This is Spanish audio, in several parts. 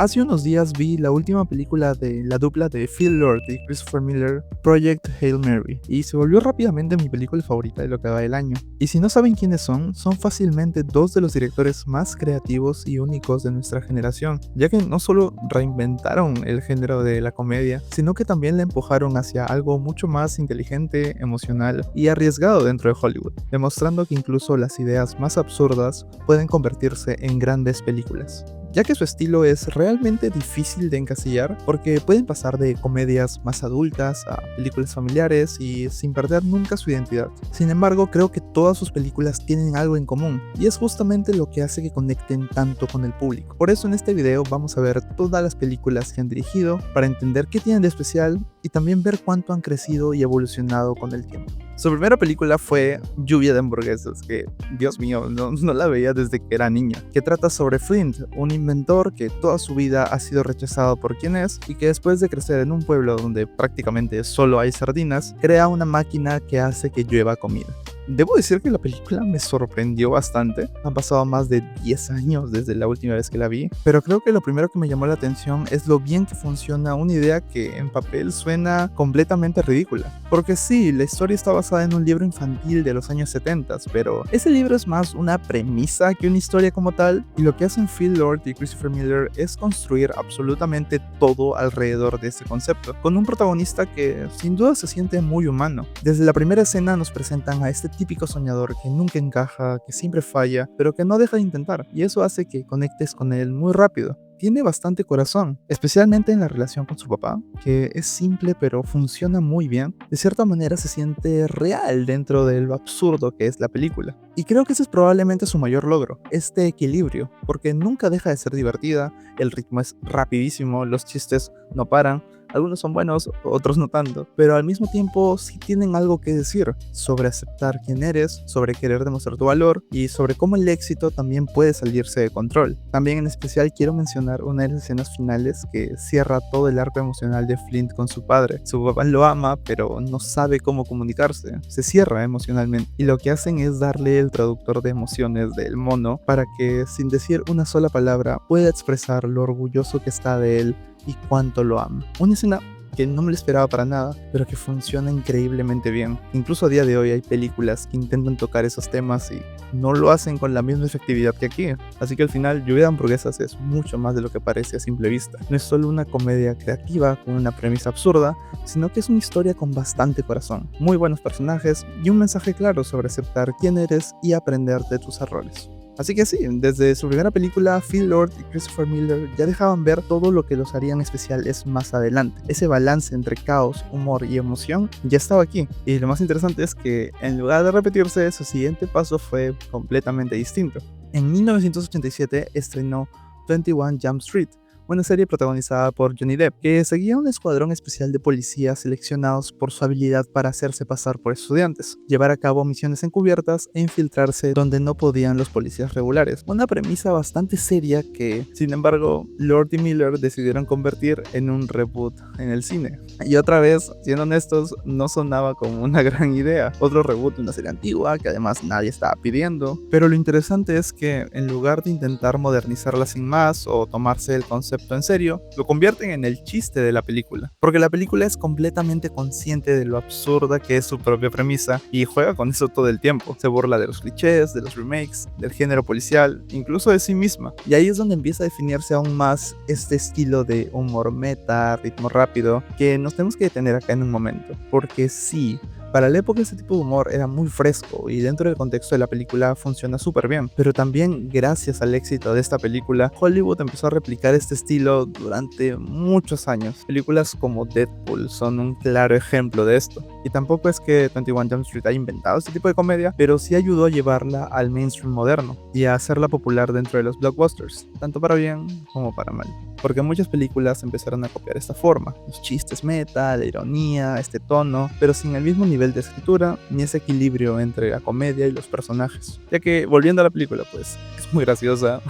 Hace unos días vi la última película de la dupla de Phil Lord y Christopher Miller, Project Hail Mary, y se volvió rápidamente mi película favorita de lo que va del año. Y si no saben quiénes son fácilmente dos de los directores más creativos y únicos de nuestra generación, ya que no solo reinventaron el género de la comedia, sino que también la empujaron hacia algo mucho más inteligente, emocional y arriesgado dentro de Hollywood, demostrando que incluso las ideas más absurdas pueden convertirse en grandes películas, ya que su estilo es realmente difícil de encasillar porque pueden pasar de comedias más adultas a películas familiares y sin perder nunca su identidad. Sin embargo, creo que todas sus películas tienen algo en común y es justamente lo que hace que conecten tanto con el público. Por eso en este video vamos a ver todas las películas que han dirigido para entender qué tienen de especial y también ver cuánto han crecido y evolucionado con el tiempo. Su primera película fue Lluvia de hamburguesas, que, Dios mío, no la veía desde que era niña, que trata sobre Flint, un inventor que toda su vida ha sido rechazado por quien es y que después de crecer en un pueblo donde prácticamente solo hay sardinas, crea una máquina que hace que llueva comida. Debo decir que la película me sorprendió bastante. Han pasado más de 10 años desde la última vez que la vi, pero creo que lo primero que me llamó la atención es lo bien que funciona una idea que en papel suena completamente ridícula. Porque sí, la historia está basada en un libro infantil de los años 70, pero ese libro es más una premisa que una historia como tal, y lo que hacen Phil Lord y Christopher Miller es construir absolutamente todo alrededor de ese concepto, con un protagonista que sin duda se siente muy humano. Desde la primera escena nos presentan a este típico soñador que nunca encaja, que siempre falla, pero que no deja de intentar, y eso hace que conectes con él muy rápido. Tiene bastante corazón, especialmente en la relación con su papá, que es simple pero funciona muy bien. De cierta manera se siente real dentro de lo absurdo que es la película. Y creo que ese es probablemente su mayor logro, este equilibrio, porque nunca deja de ser divertida, el ritmo es rapidísimo, los chistes no paran. Algunos son buenos, otros no tanto, pero al mismo tiempo sí tienen algo que decir sobre aceptar quién eres, sobre querer demostrar tu valor y sobre cómo el éxito también puede salirse de control. También en especial quiero mencionar una de las escenas finales que cierra todo el arco emocional de Flint con su padre. Su papá lo ama, pero no sabe cómo comunicarse, se cierra emocionalmente y lo que hacen es darle el traductor de emociones del mono para que sin decir una sola palabra pueda expresar lo orgulloso que está de él y cuánto lo ama. Una escena que no me lo esperaba para nada, pero que funciona increíblemente bien. Incluso a día de hoy hay películas que intentan tocar esos temas y no lo hacen con la misma efectividad que aquí. Así que al final, Lluvia de hamburguesas es mucho más de lo que parece a simple vista. No es solo una comedia creativa con una premisa absurda, sino que es una historia con bastante corazón, muy buenos personajes y un mensaje claro sobre aceptar quién eres y aprender de tus errores. Así que sí, desde su primera película, Phil Lord y Christopher Miller ya dejaban ver todo lo que los harían especiales más adelante. Ese balance entre caos, humor y emoción ya estaba aquí. Y lo más interesante es que en lugar de repetirse, su siguiente paso fue completamente distinto. En 1987 estrenó 21 Jump Street, una serie protagonizada por Johnny Depp, que seguía un escuadrón especial de policías seleccionados por su habilidad para hacerse pasar por estudiantes, llevar a cabo misiones encubiertas e infiltrarse donde no podían los policías regulares. Una premisa bastante seria que, sin embargo, Lord y Miller decidieron convertir en un reboot en el cine. Y otra vez, siendo honestos, no sonaba como una gran idea. Otro reboot de una serie antigua que además nadie estaba pidiendo. Pero lo interesante es que, en lugar de intentar modernizarla sin más o tomarse el concepto en serio, lo convierten en el chiste de la película, porque la película es completamente consciente de lo absurda que es su propia premisa y juega con eso todo el tiempo. Se burla de los clichés, de los remakes, del género policial, incluso de sí misma, y ahí es donde empieza a definirse aún más este estilo de humor meta, ritmo rápido, que nos tenemos que detener acá en un momento, porque sí, para la época este tipo de humor era muy fresco y dentro del contexto de la película funciona súper bien, pero también gracias al éxito de esta película, Hollywood empezó a replicar este estilo durante muchos años. Películas como Deadpool son un claro ejemplo de esto. Y tampoco es que 21 Jump Street haya inventado este tipo de comedia, pero sí ayudó a llevarla al mainstream moderno y a hacerla popular dentro de los blockbusters, tanto para bien como para mal. Porque muchas películas empezaron a copiar esta forma, los chistes meta, la ironía, este tono, pero sin el mismo nivel de escritura ni ese equilibrio entre la comedia y los personajes. Ya que, volviendo a la película, pues es muy graciosa,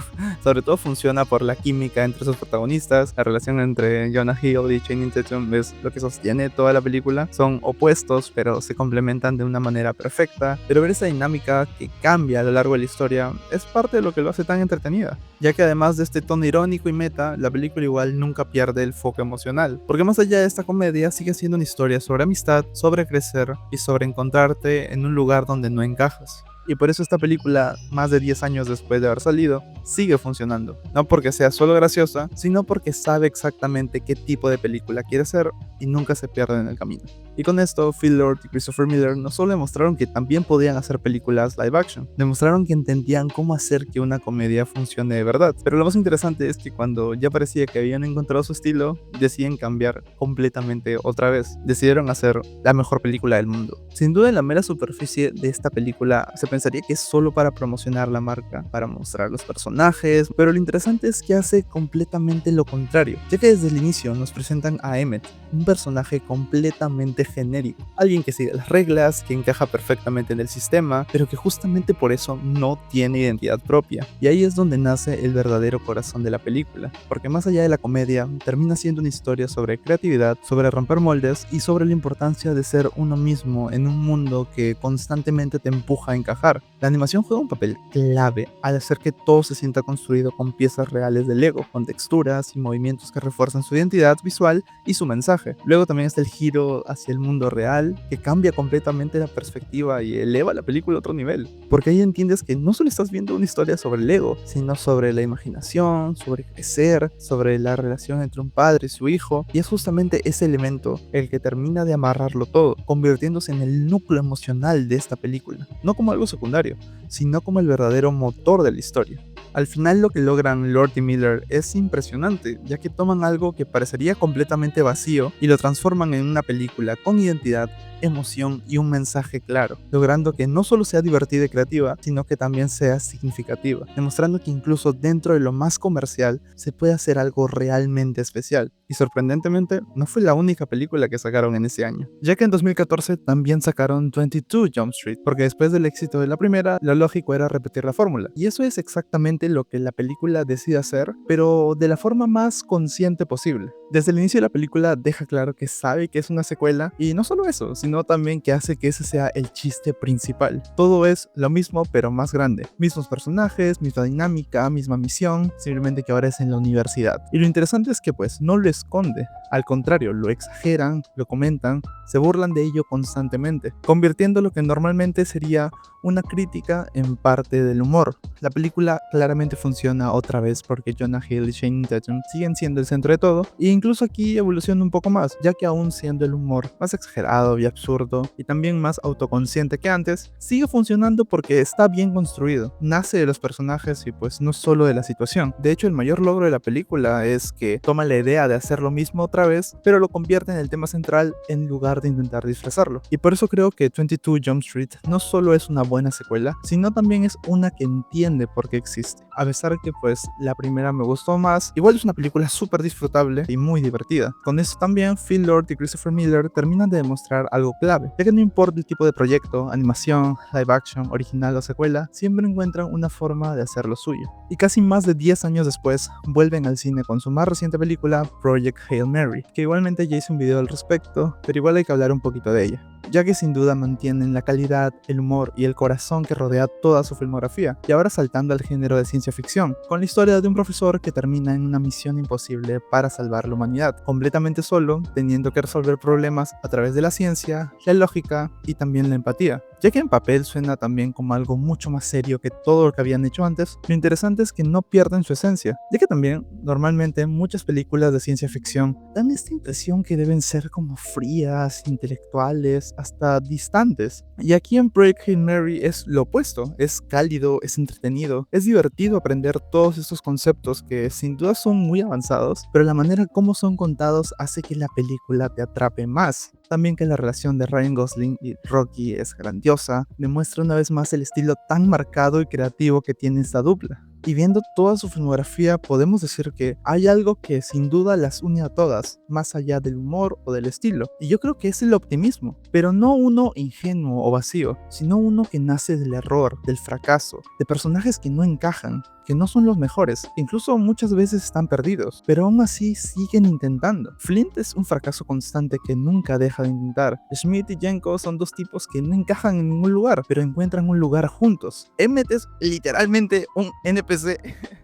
sobre todo funciona por la química entre sus protagonistas, la relación entre Jonah Hill y Channing Tatum es lo que sostiene toda la película. Son opuestos, pero se complementan de una manera perfecta, pero ver esa dinámica que cambia a lo largo de la historia es parte de lo que lo hace tan entretenida, ya que además de este tono irónico y meta, la película película igual nunca pierde el foco emocional, porque más allá de esta comedia sigue siendo una historia sobre amistad, sobre crecer y sobre encontrarte en un lugar donde no encajas. Y por eso esta película, más de 10 años después de haber salido, sigue funcionando. No porque sea solo graciosa, sino porque sabe exactamente qué tipo de película quiere ser y nunca se pierde en el camino. Y con esto, Phil Lord y Christopher Miller no solo demostraron que también podían hacer películas live action, demostraron que entendían cómo hacer que una comedia funcione de verdad. Pero lo más interesante es que cuando ya parecía que habían encontrado su estilo, deciden cambiar completamente otra vez. Decidieron hacer la mejor película del mundo. Sin duda, en la mera superficie de esta película se pensaría que es solo para promocionar la marca, para mostrar los personajes, pero lo interesante es que hace completamente lo contrario, ya que desde el inicio nos presentan a Emmett, un personaje completamente genérico, alguien que sigue las reglas, que encaja perfectamente en el sistema, pero que justamente por eso no tiene identidad propia. Y ahí es donde nace el verdadero corazón de la película, porque más allá de la comedia, termina siendo una historia sobre creatividad, sobre romper moldes y sobre la importancia de ser uno mismo en un mundo que constantemente te empuja a encajar. La animación juega un papel clave al hacer que todo se sienta construido con piezas reales de Lego, con texturas y movimientos que refuerzan su identidad visual y su mensaje. Luego también está el giro hacia el mundo real, que cambia completamente la perspectiva y eleva la película a otro nivel, porque ahí entiendes que no solo estás viendo una historia sobre Lego, sino sobre la imaginación, sobre crecer, sobre la relación entre un padre y su hijo, y es justamente ese elemento el que termina de amarrarlo todo, convirtiéndose en el núcleo emocional de esta película, no como algo secundario, sino como el verdadero motor de la historia. Al final lo que logran Lord y Miller es impresionante, ya que toman algo que parecería completamente vacío y lo transforman en una película con identidad, emoción y un mensaje claro, logrando que no solo sea divertida y creativa, sino que también sea significativa, demostrando que incluso dentro de lo más comercial se puede hacer algo realmente especial. Y sorprendentemente, no fue la única película que sacaron en ese año, ya que en 2014 también sacaron 22 Jump Street, porque después del éxito de la primera, lo lógico era repetir la fórmula. Y eso es exactamente lo que la película decide hacer, pero de la forma más consciente posible. Desde el inicio de la película deja claro que sabe que es una secuela, y no solo eso, sino también que hace que ese sea el chiste principal. Todo es lo mismo pero más grande. Mismos personajes, misma dinámica, misma misión, simplemente que ahora es en la universidad. Y lo interesante es que pues no lo esconde, al contrario, lo exageran, lo comentan, se burlan de ello constantemente, convirtiendo lo que normalmente sería una crítica en parte del humor. La película claramente funciona otra vez porque Jonah Hill y Channing Tatum siguen siendo el centro de todo, e incluso aquí evoluciona un poco más, ya que aún siendo el humor más exagerado y absurdo y también más autoconsciente que antes, sigue funcionando porque está bien construido, nace de los personajes y pues no solo de la situación. De hecho, el mayor logro de la película es que toma la idea de hacer lo mismo otra vez, pero lo convierte en el tema central en lugar de intentar disfrazarlo. Y por eso creo que 22 Jump Street no solo es una buena secuela, sino también es una que entiende por qué existe. A pesar que pues la primera me gustó más, igual es una película súper disfrutable y muy divertida. Con eso también Phil Lord y Christopher Miller terminan de demostrar algo clave, ya que no importa el tipo de proyecto, animación, live action, original o secuela, siempre encuentran una forma de hacer lo suyo. Y casi más de 10 años después, vuelven al cine con su más reciente película, Project Hail Mary, que igualmente ya hice un video al respecto, pero igual hay que hablar un poquito de ella, ya que sin duda mantienen la calidad, el humor y el corazón que rodea toda su filmografía, y ahora saltando al género de ciencia ficción, con la historia de un profesor que termina en una misión imposible para salvar la humanidad, completamente solo, teniendo que resolver problemas a través de la ciencia, la lógica y también la empatía. Ya que en papel suena también como algo mucho más serio que todo lo que habían hecho antes, lo interesante es que no pierden su esencia, ya que también, normalmente, muchas películas de ciencia ficción dan esta impresión que deben ser como frías, intelectuales, hasta distantes. Y aquí en Project Hail Mary es lo opuesto, es cálido, es entretenido, es divertido aprender todos estos conceptos que sin duda son muy avanzados, pero la manera como son contados hace que la película te atrape más. También que la relación de Ryan Gosling y Rocky es grandiosa, demuestra una vez más el estilo tan marcado y creativo que tiene esta dupla. Y viendo toda su filmografía podemos decir que hay algo que sin duda las une a todas, más allá del humor o del estilo. Y yo creo que es el optimismo, pero no uno ingenuo o vacío, sino uno que nace del error, del fracaso, de personajes que no encajan, que no son los mejores, que incluso muchas veces están perdidos, pero aún así siguen intentando. Flint es un fracaso constante que nunca deja de intentar. Schmidt y Jenko son dos tipos que no encajan en ningún lugar, pero encuentran un lugar juntos. Emmett es literalmente un NPC NPC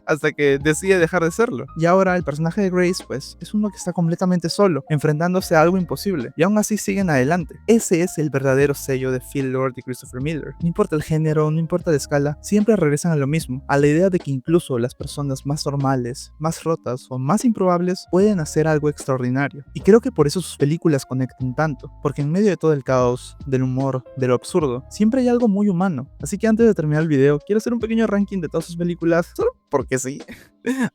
hasta que decide dejar de serlo. Y ahora el personaje de Grace, pues, es uno que está completamente solo, enfrentándose a algo imposible, y aún así siguen adelante. Ese es el verdadero sello de Phil Lord y Christopher Miller. No importa el género, no importa la escala, siempre regresan a lo mismo, a la idea de que incluso las personas más normales, más rotas o más improbables pueden hacer algo extraordinario. Y creo que por eso sus películas conectan tanto, porque en medio de todo el caos, del humor, de lo absurdo, siempre hay algo muy humano. Así que antes de terminar el video, quiero hacer un pequeño ranking de todas sus películas, solo porque sí.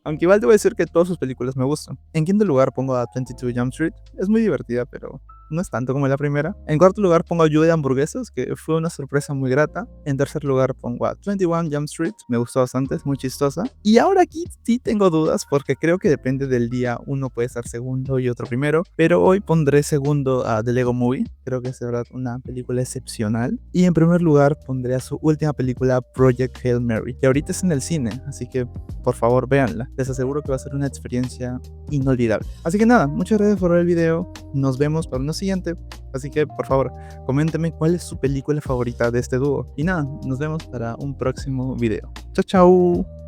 Aunque igual te voy a decir que todas sus películas me gustan. En quinto lugar pongo a 22 Jump Street. Es muy divertida, pero no es tanto como la primera. En cuarto lugar pongo a Lluvia de Hamburguesas, que fue una sorpresa muy grata. En tercer lugar pongo a 21 Jump Street. Me gustó bastante, es muy chistosa. Y ahora aquí sí tengo dudas, porque creo que depende del día. Uno puede estar segundo y otro primero. Pero hoy pondré segundo a The Lego Movie. Creo que es de verdad una película excepcional. Y en primer lugar pondré a su última película, Project Hail Mary, que ahorita es en el cine, así que por favor véanla. Les aseguro que va a ser una experiencia inolvidable. Así que nada, muchas gracias por ver el video. Nos vemos para uno siguiente. Así que por favor, coméntenme cuál es su película favorita de este dúo. Y nada, nos vemos para un próximo video. Chao, chao.